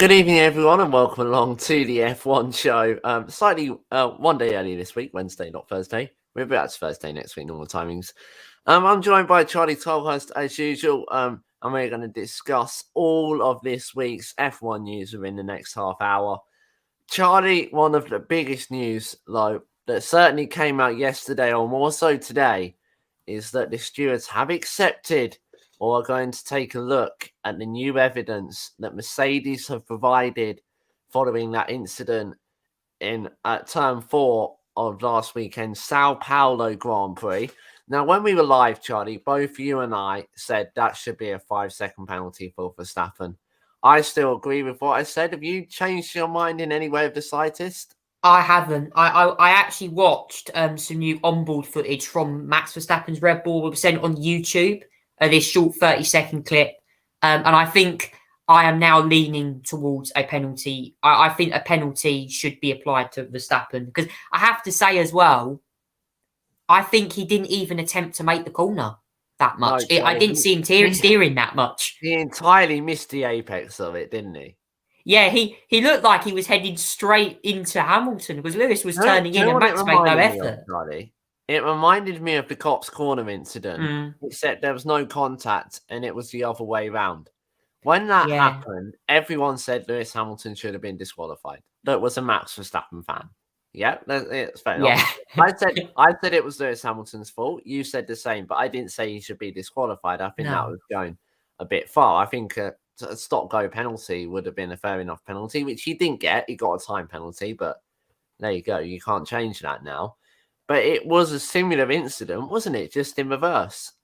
Good evening, everyone, and welcome along to the F1 show. Slightly one day early this week, Wednesday, not Thursday. We're back to Thursday next week, normal timings. I'm joined by Charlie Tolhurst as usual, and we're going to discuss all of this week's F1 news within the next half hour. Charlie, one of the biggest news, though, that certainly came out yesterday, or more so today, is that the stewards have accepted or are going to take a look at the new evidence that Mercedes have provided following that incident in Turn 4 of last weekend's Sao Paulo Grand Prix. Now, when we were live, Charlie, both you and I said that should be a 5-second penalty for Verstappen. I still agree with what I said. Have you changed your mind in any way of the slightest? I haven't. I actually watched some new onboard footage from Max Verstappen's Red Bull. It was sent on YouTube, this short 30-second clip. And I think I am now leaning towards a penalty. I think a penalty should be applied to Verstappen. Because I have to say as well, I think he didn't even attempt to make the corner that much. No, I didn't see him steering that much. He entirely missed the apex of it, didn't he? Yeah, he looked like he was heading straight into Hamilton because Lewis was turning in and Max made no effort. It reminded me of the Cops Corner incident, except there was no contact and it was the other way round. When that happened, everyone said Lewis Hamilton should have been disqualified. That was a Max Verstappen fan. Yeah, it's fair enough. I said it was Lewis Hamilton's fault. You said the same, but I didn't say he should be disqualified. I think that was going a bit far. I think a stop-go penalty would have been a fair enough penalty, which he didn't get. He got a time penalty, but there you go. You can't change that now. But it was a similar incident, wasn't it? Just in reverse.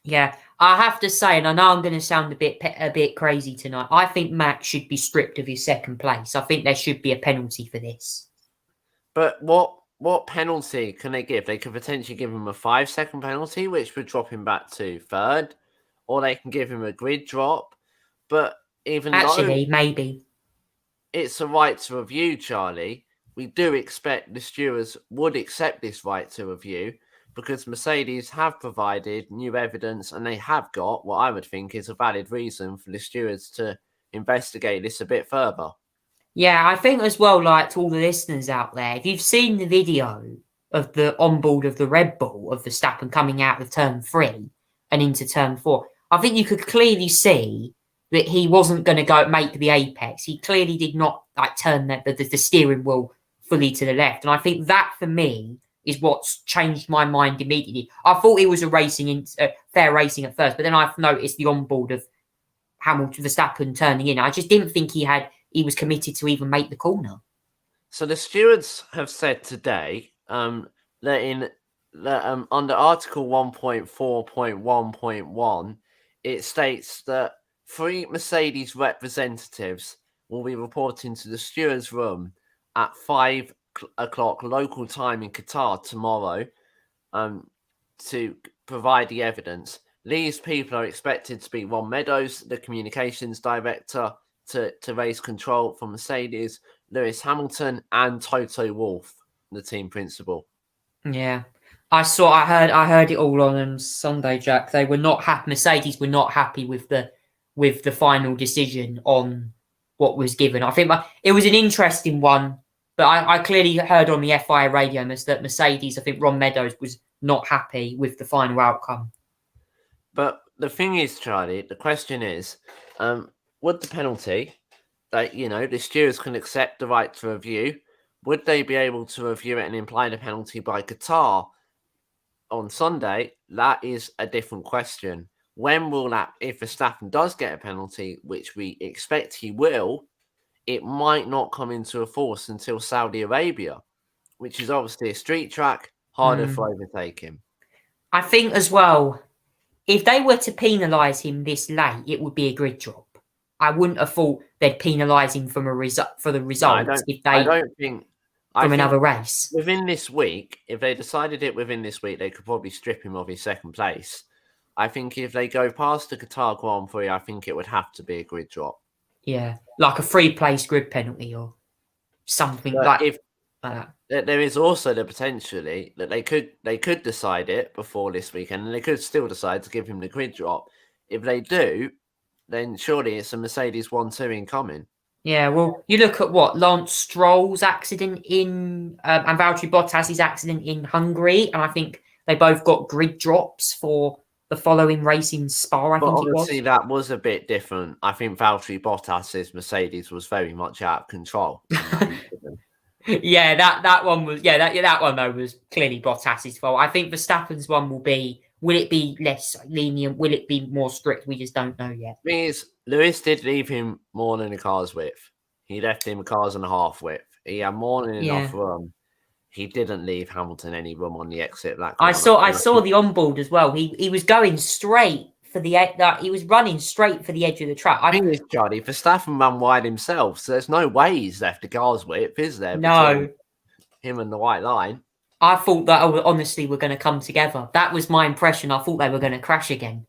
Yeah, I have to say, and I know I'm going to sound a bit crazy tonight, I think Max should be stripped of his second place. I think there should be a penalty for this. But what penalty can they give? They could potentially give him a 5-second penalty, which would drop him back to third, or they can give him a grid drop. But Actually, maybe it's a right to review, Charlie, we do expect the stewards would accept this right to review because Mercedes have provided new evidence and they have got what I would think is a valid reason for the stewards to investigate this a bit further. Yeah, I think as well, like to all the listeners out there, if you've seen the video of the onboard of the Red Bull of Verstappen coming out of turn 3 and into turn 4, I think you could clearly see that he wasn't going to make the apex. He clearly did not turn the steering wheel fully to the left. And I think that for me is what's changed my mind immediately. I thought it was a fair racing at first, but then I've noticed the onboard of Hamilton, Verstappen turning in. I just didn't think he was committed to even make the corner. So the stewards have said today that under Article 1.4.1.1, it states that 3 Mercedes representatives will be reporting to the stewards' room at 5 o'clock local time in Qatar tomorrow to provide the evidence. These people are expected to be Ron Meadows, the communications director, to raise control from Mercedes, Lewis Hamilton, and Toto Wolff, the team principal. Yeah. I heard it all on Sunday, Jack. They were not happy. Mercedes were not happy with the final decision on what was given. I think it was an interesting one, but I clearly heard on the FIA radio that Mercedes, I think Ron Meadows was not happy with the final outcome. But the thing is, Charlie, the question is, would the penalty that, the stewards can accept the right to review, would they be able to review it and imply the penalty by Qatar on Sunday? That is a different question. When will that, if Verstappen does get a penalty, which we expect he will, it might not come into force until Saudi Arabia, which is obviously a street track, harder for overtaking. I think as well, if they were to penalise him this late, it would be a grid drop. I wouldn't have thought they'd penalise him for the result from another race. Within this week, if they decided it within this week, they could probably strip him of his second place. I think if they go past the Qatar Grand Prix, I think it would have to be a grid drop. Yeah, like a 3-place grid penalty or something like that. There is also the potentially that they could decide it before this weekend, and they could still decide to give him the grid drop. If they do, then surely it's a Mercedes 1-2 incoming. Yeah, well, you look at what Lance Stroll's accident in and Valtteri Bottas's accident in Hungary, and I think they both got grid drops for the following race in Spa. I But think it obviously, was. that was a bit different. I think Valtteri Bottas's Mercedes was very much out of control in that incident. Yeah, that one was that one though was clearly Bottas's fault. I think Verstappen's one will it be less lenient? Will it be more strict? We just don't know yet. Thing is, Lewis did leave him more than a car's width. He left him a car's and a half width. He had more than Yeah. enough room. He didn't leave Hamilton any room on the exit of that I corner. saw the onboard as well. He was going straight for he was running straight for the edge of the track. The thing is, Charlie, Verstappen ran wide himself, so there's no way he's left a car's width, is there? No. Between him and the white line. I thought that honestly were going to come together. That was my impression. I thought they were going to crash again.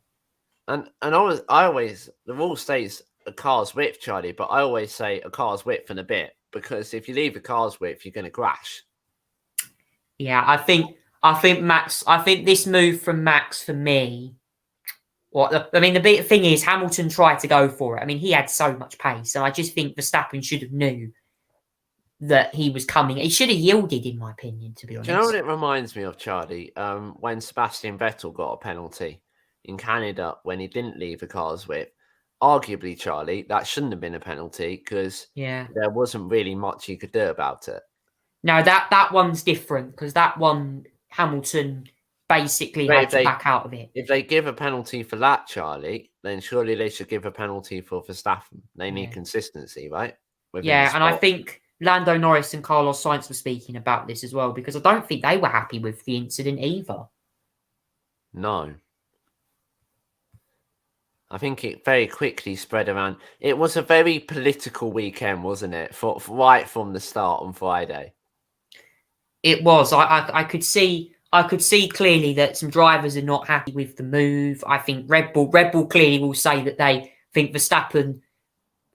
And I always the rule states a car's width, Charlie, but I always say a car's width and a bit, because if you leave a car's width, you're going to crash. Yeah, I think Max. I think this move from Max for me. I mean, the big thing is Hamilton tried to go for it. I mean, he had so much pace, and I just think Verstappen should have knew that he was coming. He should have yielded, in my opinion, to be honest. Do you know what it reminds me of, Charlie? When Sebastian Vettel got a penalty in Canada when he didn't leave a car's width. Arguably, Charlie, that shouldn't have been a penalty because there wasn't really much he could do about it. No, that one's different because that one Hamilton basically had to back out of it. If they give a penalty for that, Charlie, then surely they should give a penalty for Verstappen. They need consistency, right? Yeah, and I think Lando Norris and Carlos Sainz were speaking about this as well because I don't think they were happy with the incident either. No. I think it very quickly spread around. It was a very political weekend, wasn't it? For right from the start on Friday. It was. I could see clearly that some drivers are not happy with the move. I think Red Bull clearly will say that they think Verstappen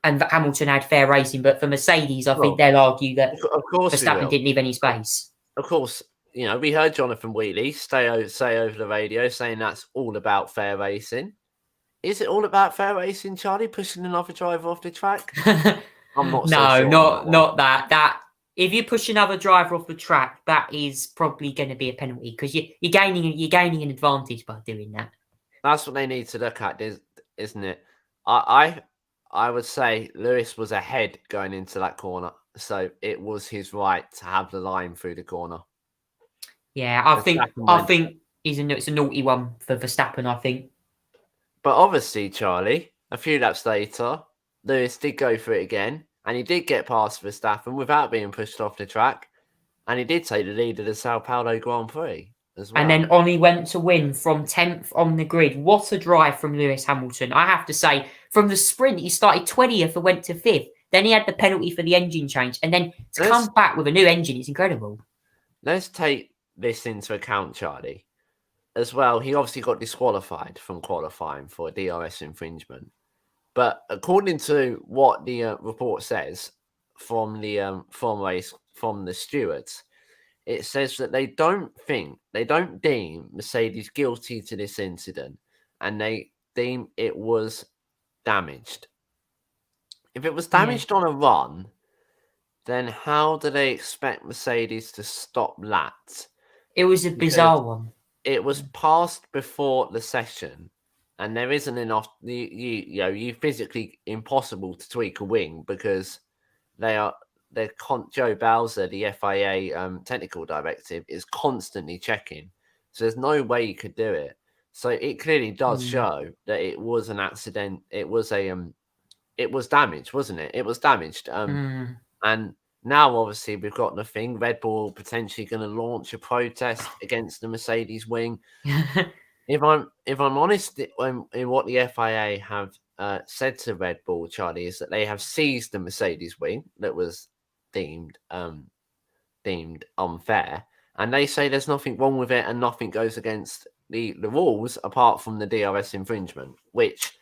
and Hamilton had fair racing, but for Mercedes, I think they'll argue that Verstappen didn't leave any space. Of course, you know, we heard Jonathan Wheatley say over the radio saying that's all about fair racing. Is it all about fair racing, Charlie, pushing another driver off the track? I'm not so sure. Not that. That if you push another driver off the track, that is probably going to be a penalty because you're gaining an advantage by doing that. That's what they need to look at, isn't it? I would say Lewis was ahead going into that corner, so it was his right to have the line through the corner. Yeah, I think it's a naughty one for Verstappen, I think. But obviously, Charlie, a few laps later, Lewis did go for it again, and he did get past Verstappen without being pushed off the track, and he did take the lead of the Sao Paulo Grand Prix as well. And then on he went to win from 10th on the grid. What a drive from Lewis Hamilton. I have to say, from the sprint, he started 20th and went to 5th. Then he had the penalty for the engine change, and then to come back with a new engine is incredible. Let's take this into account, Charlie. As well, he obviously got disqualified from qualifying for a DRS infringement. But according to what the report says from the stewards, it says that they don't deem Mercedes guilty to this incident, and they deem it was damaged. If it was damaged on a run, then how do they expect Mercedes to stop that? It was a bizarre one. It was passed before the session, and there isn't enough. You physically impossible to tweak a wing because Joe Bowser, the FIA technical directive, is constantly checking. So there's no way you could do it. So it clearly does show that it was an accident. It was damaged, wasn't it? It was damaged. And now, obviously, we've got the thing. Red Bull potentially going to launch a protest against the Mercedes wing. If I'm honest, in what the FIA have said to Red Bull, Charlie, is that they have seized the Mercedes wing that was deemed unfair, and they say there's nothing wrong with it and nothing goes against the rules apart from the DRS infringement. Which,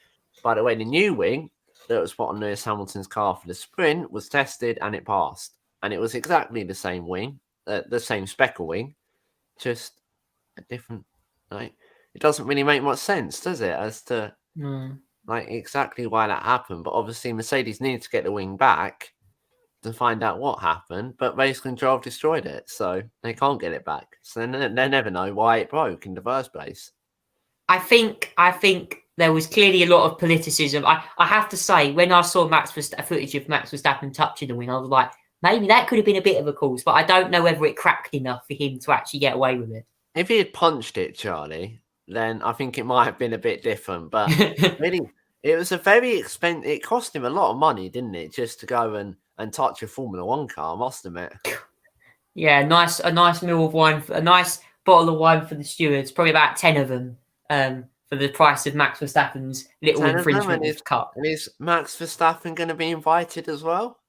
by the way, the new wing that was put on Lewis Hamilton's car for the sprint was tested and it passed. And it was exactly the same wing, the same speckle wing, just a different, like, it doesn't really make much sense, does it? As to like exactly why that happened. But obviously, Mercedes needed to get the wing back to find out what happened. But Race Control destroyed it, so they can't get it back. So they never know why it broke in the first place. I think there was clearly a lot of politicism. I have to say, when I saw footage of Max Verstappen touching the wing, I was like, maybe that could have been a bit of a cause, but I don't know whether it cracked enough for him to actually get away with it. If he had punched it, Charlie, then I think it might have been a bit different. But really, it was a very expensive. It cost him a lot of money, didn't it, just to go and touch a Formula One car? I must admit. Yeah, a nice meal of wine, a nice bottle of wine for the stewards, probably about 10 of them, for the price of Max Verstappen's little infringement of cup. And is Max Verstappen going to be invited as well?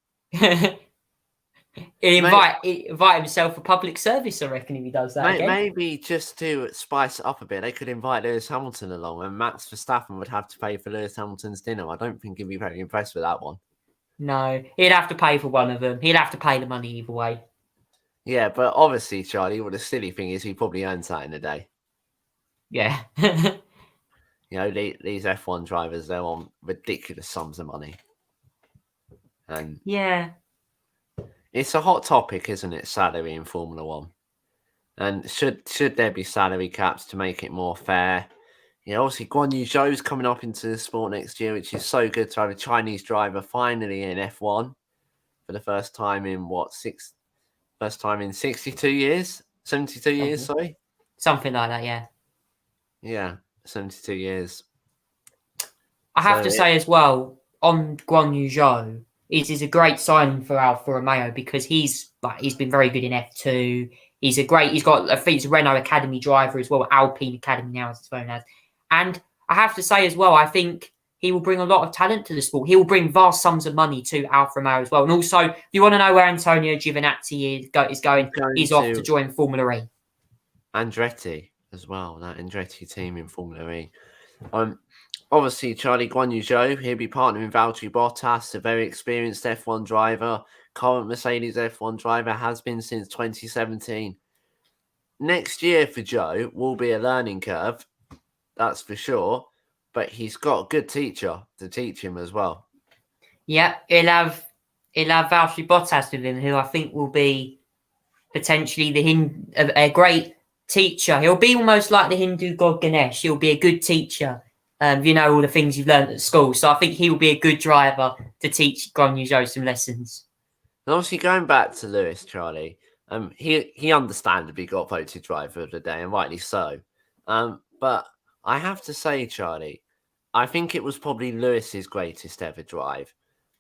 He'll invite himself for public service, I reckon, if he does that again. Maybe just to spice it up a bit, they could invite Lewis Hamilton along, and Max Verstappen would have to pay for Lewis Hamilton's dinner. I don't think he'd be very impressed with that one. No, he'd have to pay for one of them. He'd have to pay the money either way. Yeah, but obviously, Charlie, what the silly thing is, he probably earns that in a day. Yeah. You know, these F1 drivers, they're on ridiculous sums of money. And yeah. It's a hot topic, isn't it, salary in Formula One? And should there be salary caps to make it more fair? You know, obviously, Guan Yu Zhou's coming up into the sport next year, which is so good to have a Chinese driver finally in F1 for the first time in, first time in 62 years? 72 years, sorry? Something like that, yeah. Yeah, 72 years. I have to say as well, on Guan Yu Zhou, it is a great signing for Alfa Romeo because he's been very good in F2. He's got a Renault Academy driver as well, Alpine Academy now as it's known as. And I have to say as well, I think he will bring a lot of talent to the sport. He will bring vast sums of money to Alfa Romeo as well. And also, if you want to know where Antonio Giovinazzi is going, he's off to join Formula E. Andretti as well, that Andretti team in Formula E. Obviously, Charlie, Guan Yu Zhou, he'll be partnering with Valtteri Bottas, a very experienced F1 driver. Current Mercedes F1 driver, has been since 2017. Next year for Zhou will be a learning curve, that's for sure. But he's got a good teacher to teach him as well. Yeah, he'll have Valtteri Bottas with him, who I think will be potentially a great teacher. He'll be almost like the Hindu god Ganesh. He'll be a good teacher. You know, all the things you've learned at school. So I think he will be a good driver to teach Guan Yu Zhou some lessons. And obviously, going back to Lewis, Charlie, he understandably got voted driver of the day, and rightly so. But I have to say, Charlie, I think it was probably Lewis's greatest ever drive.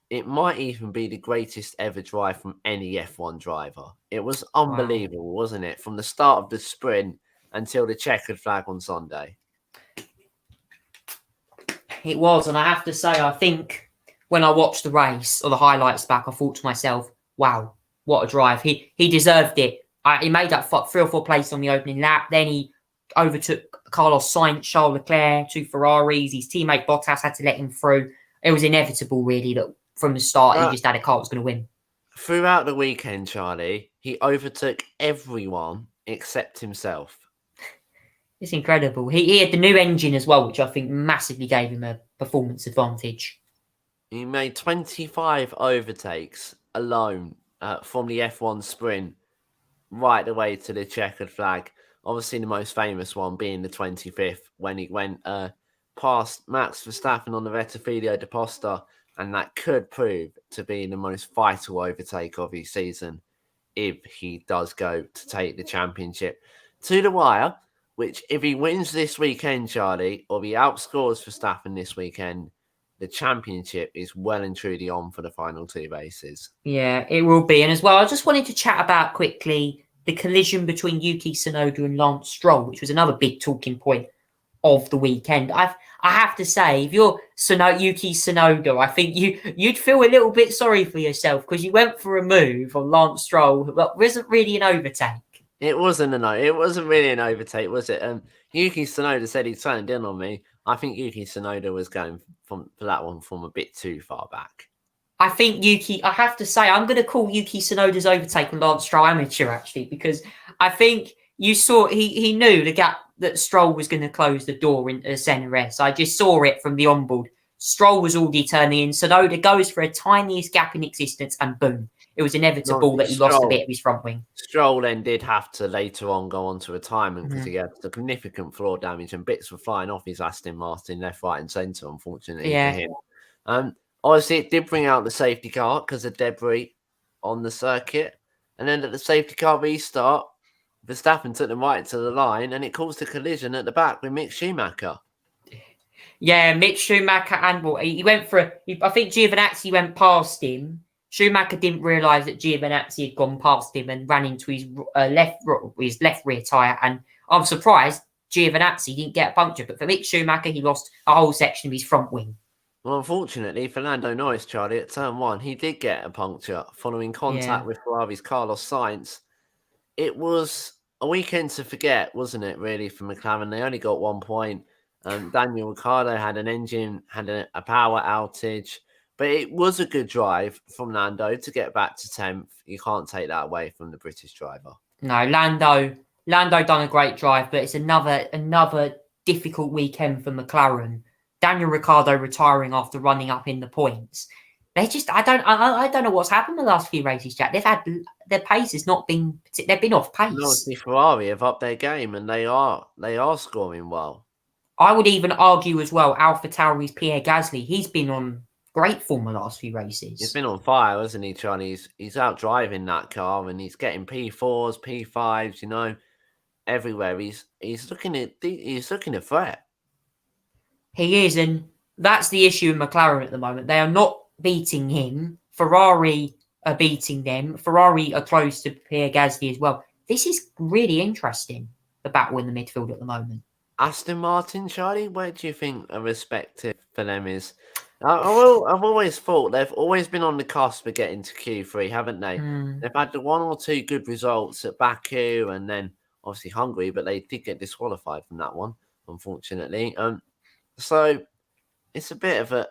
It might even be the greatest ever drive from any F1 driver. It was unbelievable, wasn't it? From the start of the sprint until the checkered flag on Sunday. It was, and I have to say, I think when I watched the race or the highlights back, I thought to myself, wow, what a drive. He deserved it. He made that 3 or 4 places on the opening lap. Then he overtook Carlos Sainz, Charles Leclerc, 2 Ferraris. His teammate Bottas had to let him through. It was inevitable, really, that from the start, he just had a car that was going to win. Throughout the weekend, Charlie, he overtook everyone except himself. It's incredible. He had the new engine as well, which I think massively gave him a performance advantage. He made 25 overtakes alone from the F1 sprint right the way to the checkered flag. Obviously, the most famous one being the 25th when he went past Max Verstappen on the Rettifilo de Posta, and that could prove to be the most vital overtake of his season if he does go to take the championship to the wire. Which, if he wins this weekend, Charlie, or he outscores Verstappen this weekend, the championship is well and truly on for the final 2 races. Yeah, it will be. And as well, I just wanted to chat about quickly the collision between Yuki Tsunoda and Lance Stroll, which was another big talking point of the weekend. I have to say, if you're Yuki Tsunoda, I think you'd feel a little bit sorry for yourself because you went for a move on Lance Stroll that wasn't really an overtake. It wasn't really an overtake, was it? Yuki Tsunoda said he turned in on me. I think Yuki Tsunoda was going for that one from a bit too far back. I think I have to say, I'm going to call Yuki Tsunoda's overtake on Lance Stroll amateur, actually, because I think you saw he knew the gap that Stroll was going to close the door into the centre S. I just saw it from the onboard. Stroll was already turning in. Tsunoda goes for a tiniest gap in existence, and boom, it was inevitable that he lost a bit of his front wing. Stroll then did have to later on go on to retirement because he had significant floor damage and bits were flying off his Aston Martin left, right, and centre, unfortunately for him. Obviously, it did bring out the safety car because of debris on the circuit. And then at the safety car restart, Verstappen took them right to the line and it caused a collision at the back with Mick Schumacher. Yeah, Mick Schumacher and he went for I think Giovinazzi went past him. Schumacher didn't realise that Giovinazzi had gone past him and ran into his left rear tyre. And I'm surprised Giovinazzi didn't get a puncture. But for Mick Schumacher, he lost a whole section of his front wing. Well, unfortunately, Fernando Norris, Charlie, at turn 1, he did get a puncture following contact with Ferrari's Carlos Sainz. It was a weekend to forget, wasn't it, really, for McLaren? They only got 1 point. Daniel Ricciardo had a power outage. But it was a good drive from Lando to get back to 10th. You can't take that away from the British driver. No, Lando done a great drive, but it's another difficult weekend for McLaren. Daniel Ricciardo retiring after running up in the points. I don't know what's happened the last few races, Jack. Their pace has not been. They've been off pace. Obviously, Ferrari have upped their game and they are scoring well. I would even argue as well. AlphaTauri's Pierre Gasly, he's been on great form the last few races. He's been on fire, hasn't he, Charlie? He's out driving that car and he's getting P4s, P5s, everywhere. He's looking a threat. He is, and that's the issue in McLaren at the moment. They are not beating him. Ferrari are beating them. Ferrari are close to Pierre Gasly as well. This is really interesting, the battle in the midfield at the moment. Aston Martin, Charlie, where do you think a respective for them is? I've always thought they've always been on the cusp of getting to Q3, haven't they? They've had the 1 or 2 good results at Baku and then obviously Hungary, but they did get disqualified from that one, unfortunately. So it's a bit of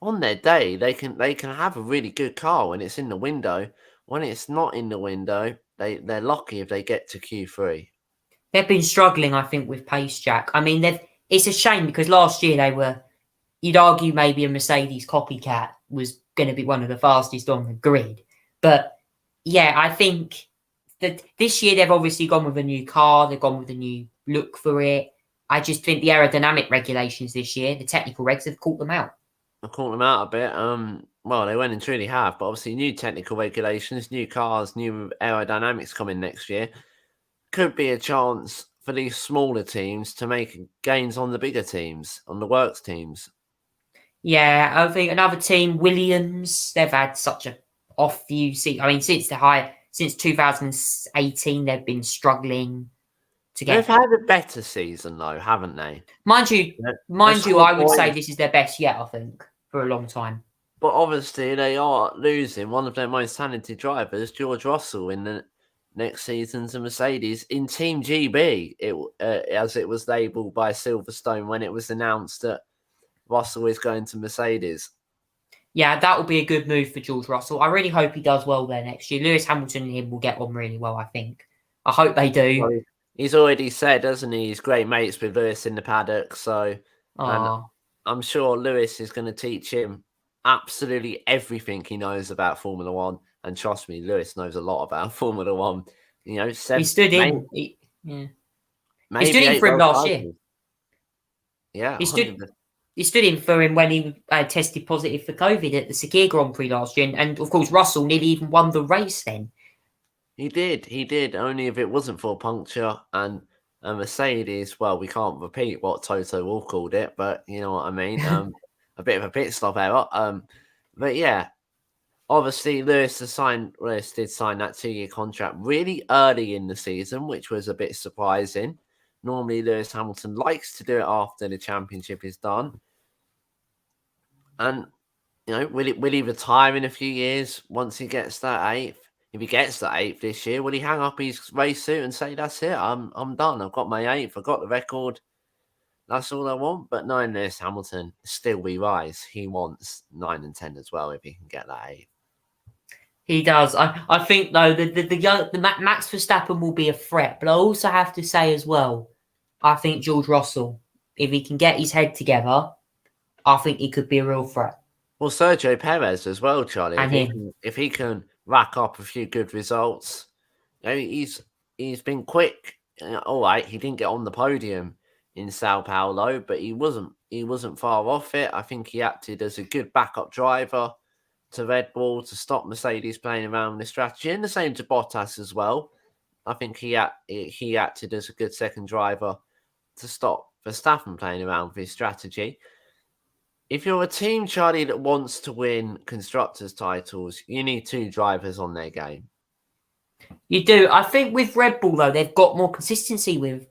on their day they can have a really good car when it's in the window. When it's not in the window, they're lucky if they get to Q3. They've been struggling, I think, with pace, Jack. I mean, it's a shame because last year they were. You'd argue maybe a Mercedes copycat was going to be one of the fastest on the grid. But yeah, I think that this year they've obviously gone with a new car. They've gone with a new look for it. I just think the aerodynamic regulations this year, the technical regs, have caught them out. I've caught them out a bit. Well, they went and truly have. But obviously new technical regulations, new cars, new aerodynamics coming next year. Could be a chance for these smaller teams to make gains on the bigger teams, on the works teams. Yeah, I think another team, Williams, they've had such a off view. I mean, since 2018, they've been struggling to get. They've had a better season though, haven't they? Mind you, I would say this is their best yet. I think for a long time. But obviously, they are losing one of their most talented drivers, George Russell, in the next season to Mercedes in Team GB. As it was labelled by Silverstone when it was announced that Russell is going to Mercedes. Yeah, that will be a good move for George Russell. I really hope he does well there next year. Lewis Hamilton and him will get on really well, I think. I hope they do. Well, he's already said, hasn't he? He's great mates with Lewis in the paddock. So I'm sure Lewis is going to teach him absolutely everything he knows about Formula One. And trust me, Lewis knows a lot about Formula One. He stood in. He stood in for him last year. Yeah, He stood in for him when he tested positive for COVID at the Sakir Grand Prix last year. And of course, Russell nearly even won the race then. He did. Only if it wasn't for a puncture and a Mercedes. Well, we can't repeat what Toto Wolff called it, but you know what I mean. A bit of a pit stop error. But yeah, obviously Lewis did sign that 2-year contract really early in the season, which was a bit surprising. Normally, Lewis Hamilton likes to do it after the championship is done. And, will he retire in a few years once he gets that 8th? If he gets that 8th this year, will he hang up his race suit and say, that's it, I'm done. I've got my 8th. I've got the record. That's all I want. But knowing Lewis Hamilton still be rise, he wants 9 and 10 as well if he can get that 8th. He does. I think, though, the Max Verstappen will be a threat. But I also have to say as well, I think George Russell, if he can get his head together, I think he could be a real threat. Well, Sergio Perez as well, Charlie. And him. If he can rack up a few good results, he's been quick. All right, he didn't get on the podium in Sao Paulo, but he wasn't far off it. I think he acted as a good backup driver to Red Bull to stop Mercedes playing around with the strategy, and the same to Bottas as well. I think he acted as a good second driver to stop Verstappen playing around with his strategy. If you're a team, Charlie, that wants to win constructors' titles, you need two drivers on their game. You do. I think with Red Bull, though, they've got more consistency with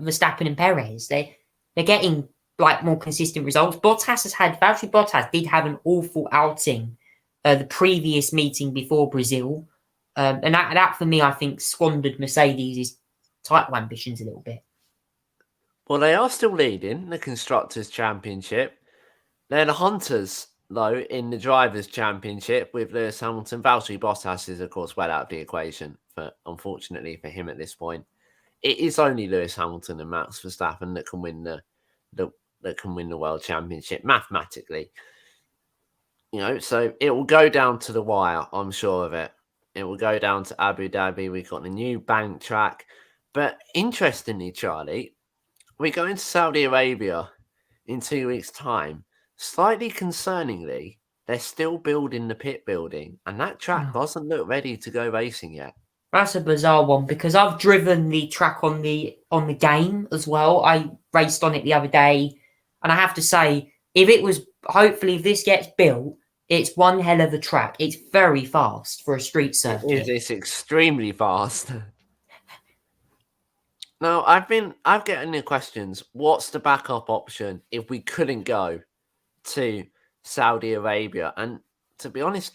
Verstappen and Perez. They're getting like more consistent results. Valtteri Bottas did have an awful outing the previous meeting before Brazil. And that, for me, I think squandered Mercedes' title ambitions a little bit. Well, they are still leading the Constructors' Championship. They're the Hunters, though, in the Drivers' Championship with Lewis Hamilton. Valtteri Bottas is, of course, well out of the equation, unfortunately for him at this point. It is only Lewis Hamilton and Max Verstappen that can win the World Championship mathematically. So it will go down to the wire, I'm sure of it. It will go down to Abu Dhabi. We've got a new bank track. But interestingly, Charlie, we go into Saudi Arabia in 2 weeks' time. Slightly concerningly, they're still building the pit building, and that track doesn't look ready to go racing yet. That's a bizarre one because I've driven the track on the game as well. I raced on it the other day, and I have to say, hopefully if this gets built, it's one hell of a track. It's very fast for a street circuit. It's extremely fast. Now, I've getting the questions. What's the backup option if we couldn't go to Saudi Arabia? And to be honest,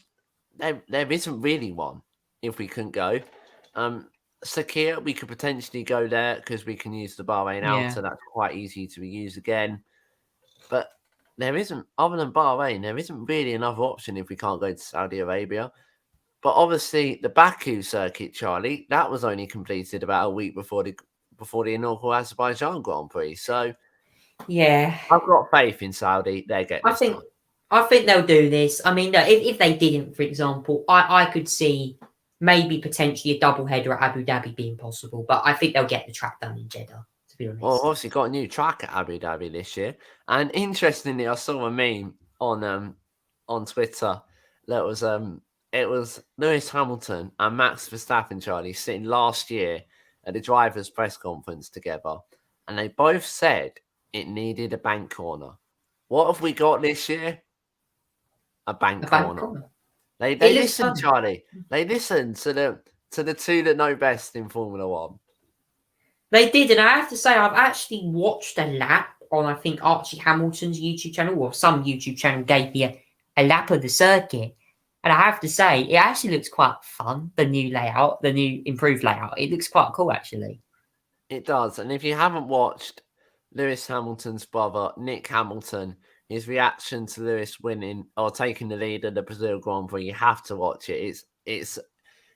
there isn't really one if we couldn't go. Sakhir, we could potentially go there because we can use the Bahrain outer. That's quite easy to use again. But there isn't, other than Bahrain, there isn't really another option if we can't go to Saudi Arabia. But obviously, the Baku circuit, Charlie, that was only completed about a week before the inaugural Azerbaijan Grand Prix. So, yeah, I've got faith in Saudi. They get this done. I think they'll do this. I mean, if they didn't, for example, I could see maybe potentially a double header at Abu Dhabi being possible, but I think they'll get the track done in Jeddah, to be honest. Well, obviously got a new track at Abu Dhabi this year. And interestingly, I saw a meme on Twitter that was it was Lewis Hamilton and Max Verstappen, Charlie, sitting last year at the drivers' press conference together, and they both said it needed a bank corner. What have we got this year? A bank corner. They listen, Charlie. They listen to the two that know best in Formula One. They did, and I have to say, I've actually watched a lap on, I think, Archie Hamilton's YouTube channel, or some YouTube channel gave me a lap of the circuit. And I have to say, it actually looks quite fun, the new layout, the new improved layout. It looks quite cool, actually. It does. And if you haven't watched Lewis Hamilton's brother, Nick Hamilton, his reaction to Lewis winning or taking the lead at the Brazil Grand Prix, you have to watch it. It's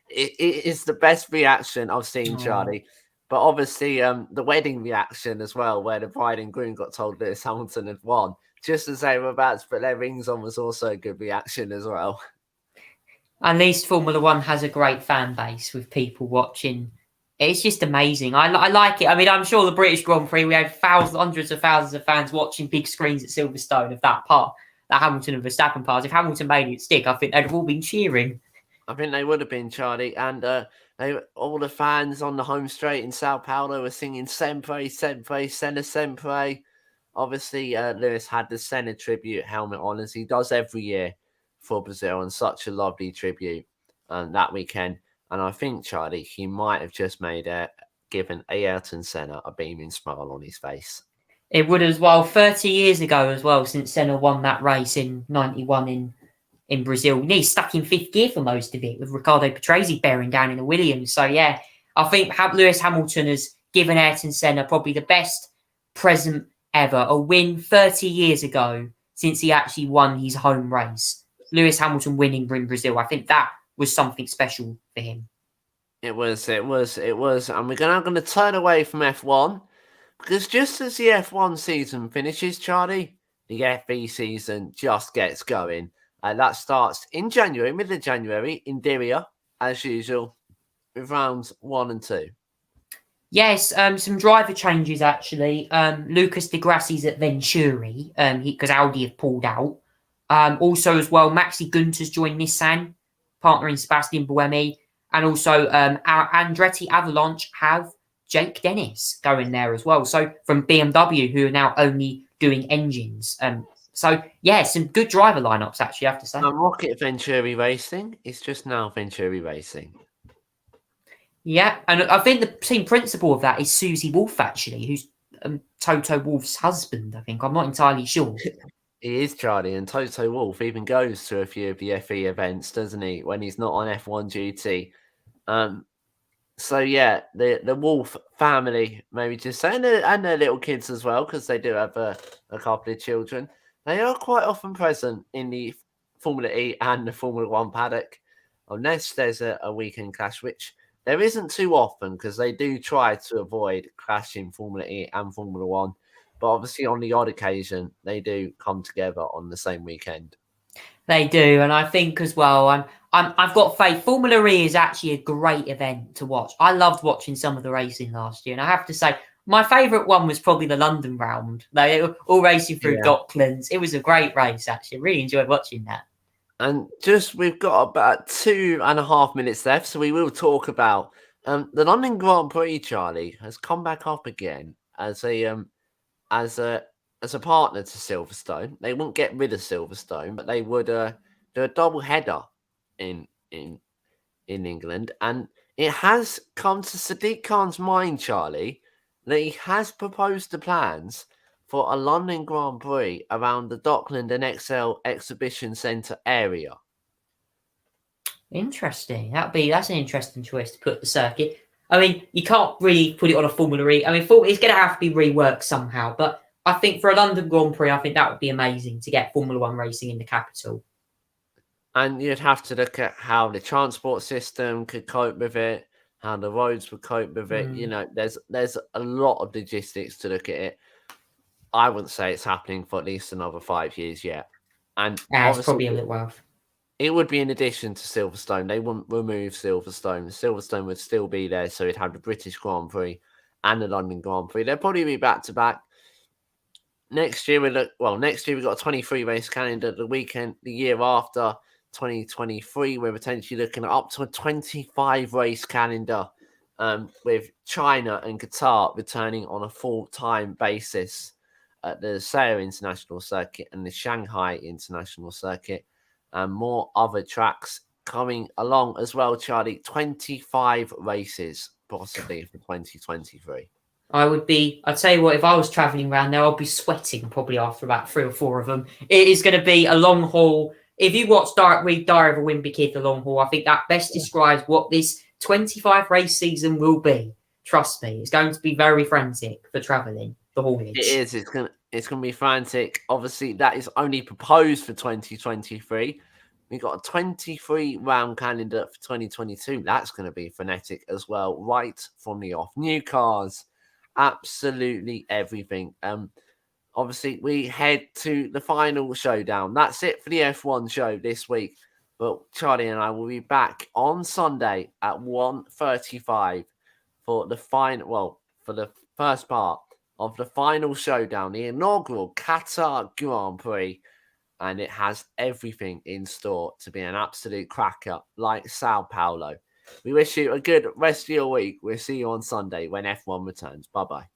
the best reaction I've seen, Charlie. But obviously, the wedding reaction as well, where the bride and groom got told Lewis Hamilton had won, just as they were about to put their rings on, was also a good reaction as well. At least Formula One has a great fan base with people watching. It's just amazing. I like it. I mean, I'm sure the British Grand Prix, we had hundreds of thousands of fans watching big screens at Silverstone of that Hamilton and Verstappen part. If Hamilton made it stick, I think they'd have all been cheering. I think they would have been, Charlie. And all the fans on the home straight in Sao Paulo were singing Sempre, Sempre, Senna Sempre. Obviously, Lewis had the Senna tribute helmet on, as he does every year for Brazil, and such a lovely tribute that weekend. And I think, Charlie, he might have just given Ayrton Senna a beaming smile on his face. It would as well, 30 years ago as well, since Senna won that race in 91 in Brazil. He's stuck in fifth gear for most of it, with Ricardo Patrese bearing down in the Williams. So, yeah, I think Lewis Hamilton has given Ayrton Senna probably the best present ever. A win 30 years ago since he actually won his home race. Lewis Hamilton winning in Brazil. I think that was something special for him. It was. And we're now going to turn away from F1 because just as the F1 season finishes, Charlie, the FE season just gets going. That starts in January, middle of January, in Diriyah, as usual, with rounds 1 and 2. Yes, some driver changes actually. Lucas Di Grassi's at Venturi, because Audi have pulled out. Also as well, Maxi Gunter's joined Nissan, partnering Sebastian Buemi, and also our Andretti Avalanche have Jake Dennis going there as well. So from BMW, who are now only doing engines. So yeah, some good driver lineups actually, I have to say. Rocket Venturi Racing is just now Venturi Racing. Yeah, and I think the team principal of that is Susie Wolf, actually, who's Toto Wolff's husband, I think. I'm not entirely sure. He is, Charlie, and Toto Wolff even goes to a few of the FE events, doesn't he, when he's not on F1 duty. So yeah, the Wolff family, maybe just say, and their little kids as well, because they do have a couple of children. They are quite often present in the Formula E and the Formula One paddock, unless there's a weekend clash, which there isn't too often, because they do try to avoid clashing Formula E and Formula One. But obviously, on the odd occasion, they do come together on the same weekend. They do, and I think as well, I've got faith. Formula E is actually a great event to watch. I loved watching some of the racing last year, and I have to say, my favourite one was probably the London round. They were all racing through Docklands. It was a great race, actually. Really enjoyed watching that. And we've got about 2.5 minutes left, so we will talk about the London Grand Prix. Charlie has come back up again as a partner to Silverstone. They wouldn't get rid of Silverstone, but they would do a double header in England. And it has come to Sadiq Khan's mind, Charlie, that he has proposed the plans for a London Grand Prix around the Dockland and Excel Exhibition Centre area. Interesting. That's an interesting choice to put the circuit. I mean, you can't really put it on a Formula E. I mean, it's going to have to be reworked somehow. But I think for a London Grand Prix, I think that would be amazing to get Formula One racing in the capital. And you'd have to look at how the transport system could cope with it, how the roads would cope with it. You know, there's a lot of logistics to look at it. I wouldn't say it's happening for at least another 5 years yet. And it's probably a little while. It would be in addition to Silverstone. They wouldn't remove Silverstone. Silverstone would still be there, so it'd have the British Grand Prix and the London Grand Prix. They'll probably be back to back. Next year we've got a 23 race calendar. The year after 2023, we're potentially looking at up to a 25 race calendar, with China and Qatar returning on a full-time basis at the Seoul International Circuit and the Shanghai International Circuit, and more other tracks coming along as well, Charlie. 25 races possibly for 2023. I'd tell you what, if I was travelling around there, I'd be sweating probably after about 3 or 4 of them. It is going to be a long haul. If you watch Diary of a Wimpy Kid, The Long Haul, I think that best describes what this 25 race season will be. Trust me, it's going to be very frantic for travelling, the haulage. It is. It's going to be frantic. Obviously, that is only proposed for 2023. We've got a 23 round calendar for 2022. That's going to be frenetic as well, right from the off. New cars, absolutely everything. Obviously, we head to the final showdown. That's it for the F1 show this week. But Charlie and I will be back on Sunday at 1:35 for the first part of the final showdown, the inaugural Qatar Grand Prix. And it has everything in store to be an absolute cracker like Sao Paulo. We wish you a good rest of your week. We'll see you on Sunday when F1 returns. Bye-bye.